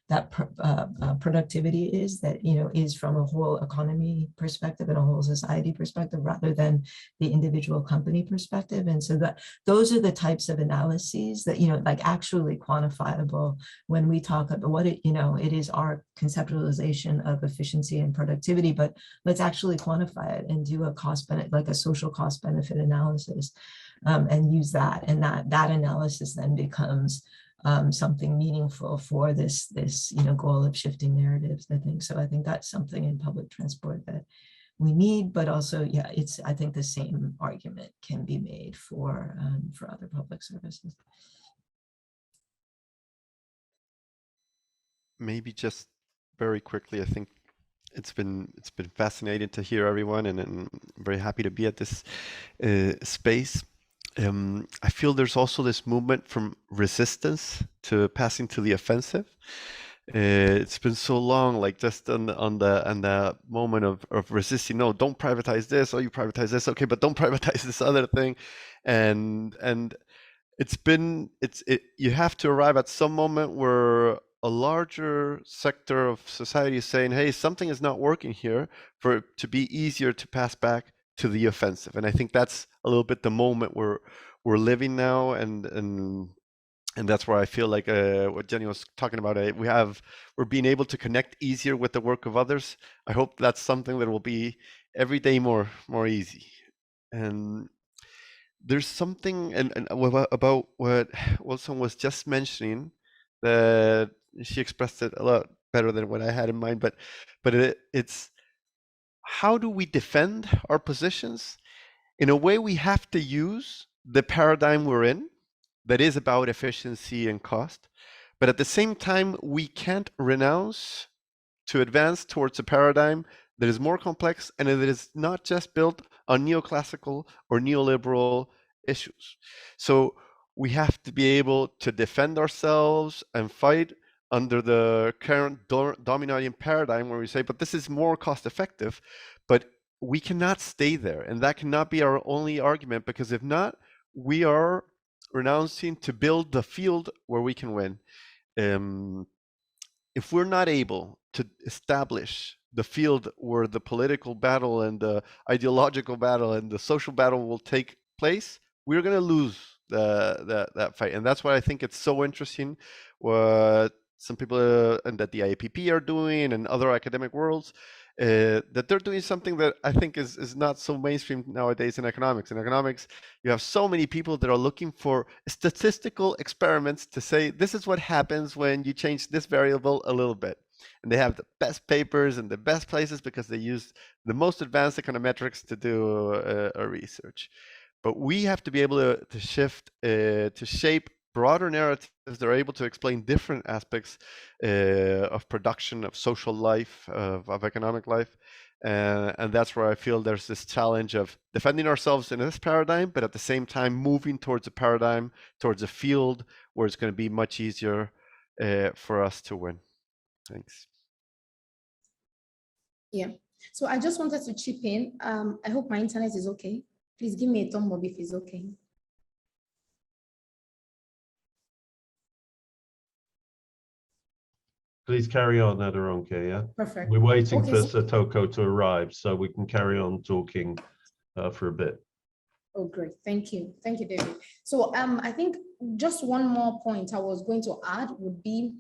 that productivity is that, is from a whole economy perspective and a whole society perspective rather than the individual company perspective. And so those are the types of analyses that, like actually quantifiable when we talk about what it is our conceptualization of efficiency and productivity, but let's actually quantify it and do a cost benefit, like a social cost benefit analysis, and use that. And that analysis then becomes something meaningful for this goal of shifting narratives, I think. So I think that's something in public transport that we need, but also, yeah, I think the same argument can be made for other public services. Maybe just very quickly, I think it's been fascinating to hear everyone, and I'm very happy to be at this space. I feel there's also this movement from resistance to passing to the offensive. It's been so long, like just on the moment of resisting. No, don't privatize this. Oh, you privatize this, okay, but don't privatize this other thing. And you have to arrive at some moment where a larger sector of society is saying, hey, something is not working here, for it to be easier to pass back to the offensive. And I think that's a little bit the moment we're living now, and that's where I feel like what Jenny was talking about, we're being able to connect easier with the work of others. I hope that's something that will be every day more easy. And there's something about what Wol-San was just mentioning, that she expressed it a lot better than what I had in mind, but it's how do we defend our positions? In a way, we have to use the paradigm we're in, that is about efficiency and cost, but at the same time, we can't renounce to advance towards a paradigm that is more complex and that is not just built on neoclassical or neoliberal issues. So we have to be able to defend ourselves and fight under the current dominating paradigm, where we say, but this is more cost effective, but we cannot stay there. And that cannot be our only argument, because if not, we are renouncing to build the field where we can win. If we're not able to establish the field where the political battle and the ideological battle and the social battle will take place, we're going to lose that fight. And that's why I think it's so interesting what some people and that the IIPP are doing, and other academic worlds, that they're doing something that I think is not so mainstream nowadays in economics. In economics, you have so many people that are looking for statistical experiments to say, this is what happens when you change this variable a little bit. And they have the best papers and the best places because they use the most advanced econometrics to do a research. But we have to be able to shift, to shape broader narratives that are able to explain different aspects of production, of social life, of economic life. And that's where I feel there's this challenge of defending ourselves in this paradigm, but at the same time moving towards a paradigm, towards a field where it's going to be much easier for us to win. Thanks. Yeah, so I just wanted to chip in. I hope my internet is okay. Please give me a thumb up if it's okay. Please carry on, Aderonke, yeah? Perfect. We're waiting Okay, for so Satoko to arrive, so we can carry on talking for a bit. Oh, great. Thank you. Thank you, David. So I think just one more point I was going to add would be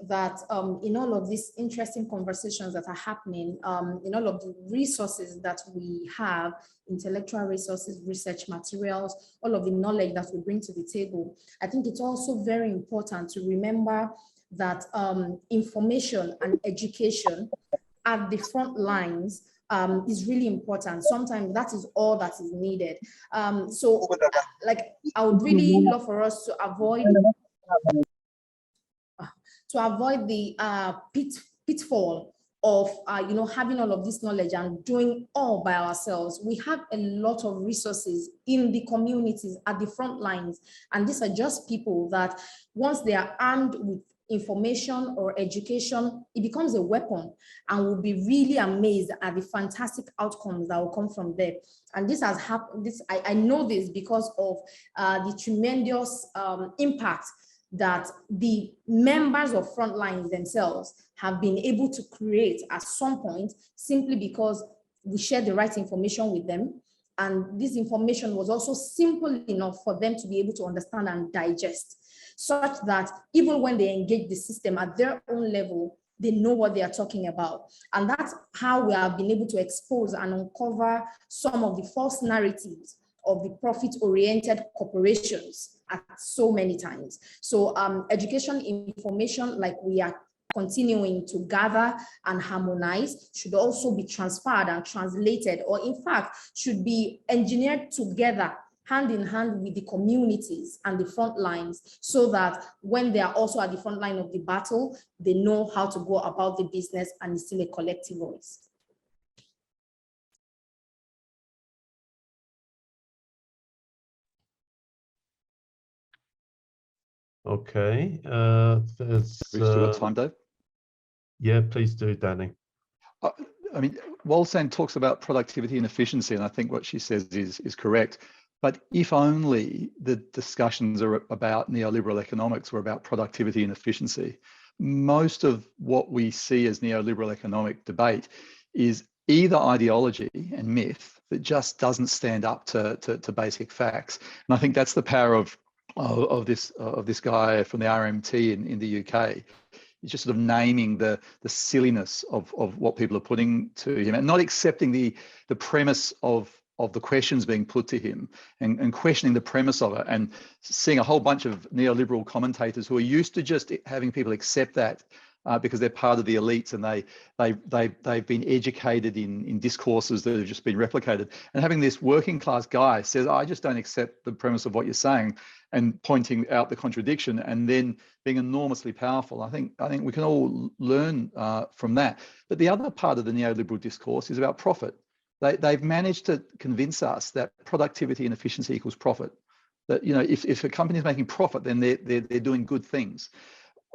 that in all of these interesting conversations that are happening, in all of the resources that we have, intellectual resources, research materials, all of the knowledge that we bring to the table, I think it's also very important to remember that information and education at the front lines is really important. Sometimes that is all that is needed. Like, I would really love for us to avoid the pitfall of having all of this knowledge and doing all by ourselves. We have a lot of resources in the communities at the front lines, and these are just people that once they are armed with information or education, it becomes a weapon, and we'll be really amazed at the fantastic outcomes that will come from there. And this has happened. I know this because of the tremendous impact that the members of Frontlines themselves have been able to create at some point, simply because we shared the right information with them. And this information was also simple enough for them to be able to understand and digest, such that even when they engage the system at their own level, they know what they are talking about. And that's how we have been able to expose and uncover some of the false narratives of the profit-oriented corporations at so many times. So education information, like we are continuing to gather and harmonize, should also be transferred and translated, or in fact, should be engineered together, hand in hand with the communities and the front lines, so that when they are also at the front line of the battle, they know how to go about the business and it's still a collective voice. Okay. We've still got time, Dave? Yeah, please do, Danny. I mean, Wol-San talks about productivity and efficiency, and I think what she says is correct. But if only the discussions are about neoliberal economics were about productivity and efficiency, most of what we see as neoliberal economic debate is either ideology and myth that just doesn't stand up to basic facts. And I think that's the power of this guy from the RMT in the UK. He's just sort of naming the silliness of what people are putting to him, and not accepting the premise of the questions being put to him, and questioning the premise of it, and seeing a whole bunch of neoliberal commentators who are used to just having people accept that because they're part of the elites, and they've been educated in discourses that have just been replicated. And having this working class guy says, I just don't accept the premise of what you're saying, and pointing out the contradiction, and then being enormously powerful. I think we can all learn from that. But the other part of the neoliberal discourse is about profit. They've managed to convince us that productivity and efficiency equals profit. That, you know, if a company is making profit, then they're doing good things.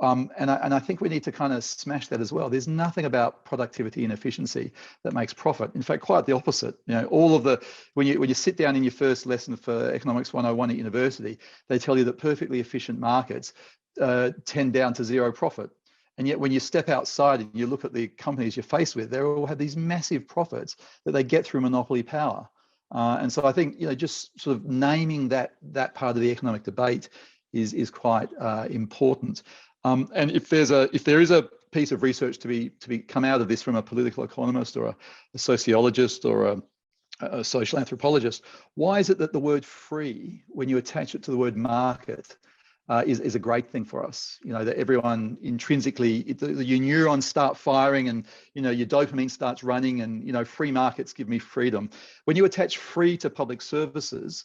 And I think we need to kind of smash that as well. There's nothing about productivity and efficiency that makes profit. In fact, quite the opposite. You know, all of the, when you sit down in your first lesson for Economics 101 at university, they tell you that perfectly efficient markets tend down to zero profit. And yet when you step outside and you look at the companies you're faced with, they all have these massive profits that they get through monopoly power. And so I think, you know, just sort of naming that part of the economic debate is quite important. And if there is a piece of research to be come out of this from a political economist or a sociologist or a social anthropologist, why is it that the word free, when you attach it to the word market, is a great thing for us? You know, that everyone intrinsically, your neurons start firing, and, you know, your dopamine starts running, and, you know, free markets give me freedom. When you attach free to public services,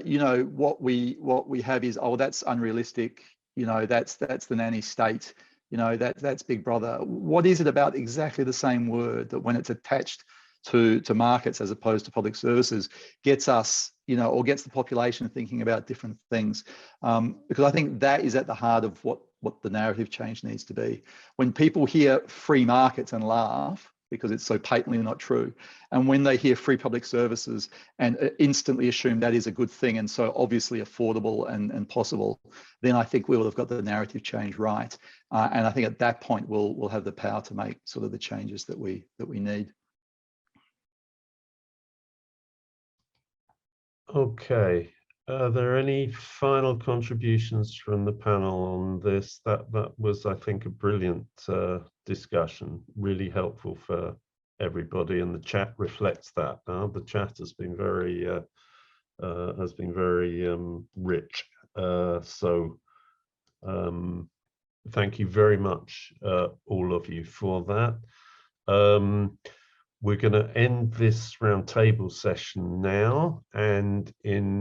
you know, what we have is, oh, that's unrealistic. You know, that's the nanny state. You know, that's Big Brother. What is it about exactly the same word that, when it's attached to markets as opposed to public services, gets us, you know, or gets the population thinking about different things? Because I think that is at the heart of what the narrative change needs to be. When people hear free markets and laugh because it's so patently not true, and when they hear free public services and instantly assume that is a good thing and so obviously affordable and possible, then I think we will have got the narrative change right. And I think at that point we'll have the power to make sort of the changes that we need. Okay. Are there any final contributions from the panel on this? That was, I think, a brilliant discussion, really helpful for everybody, and the chat reflects that. The chat has been very rich. So thank you very much, all of you, for that. We're going to end this roundtable session now, and in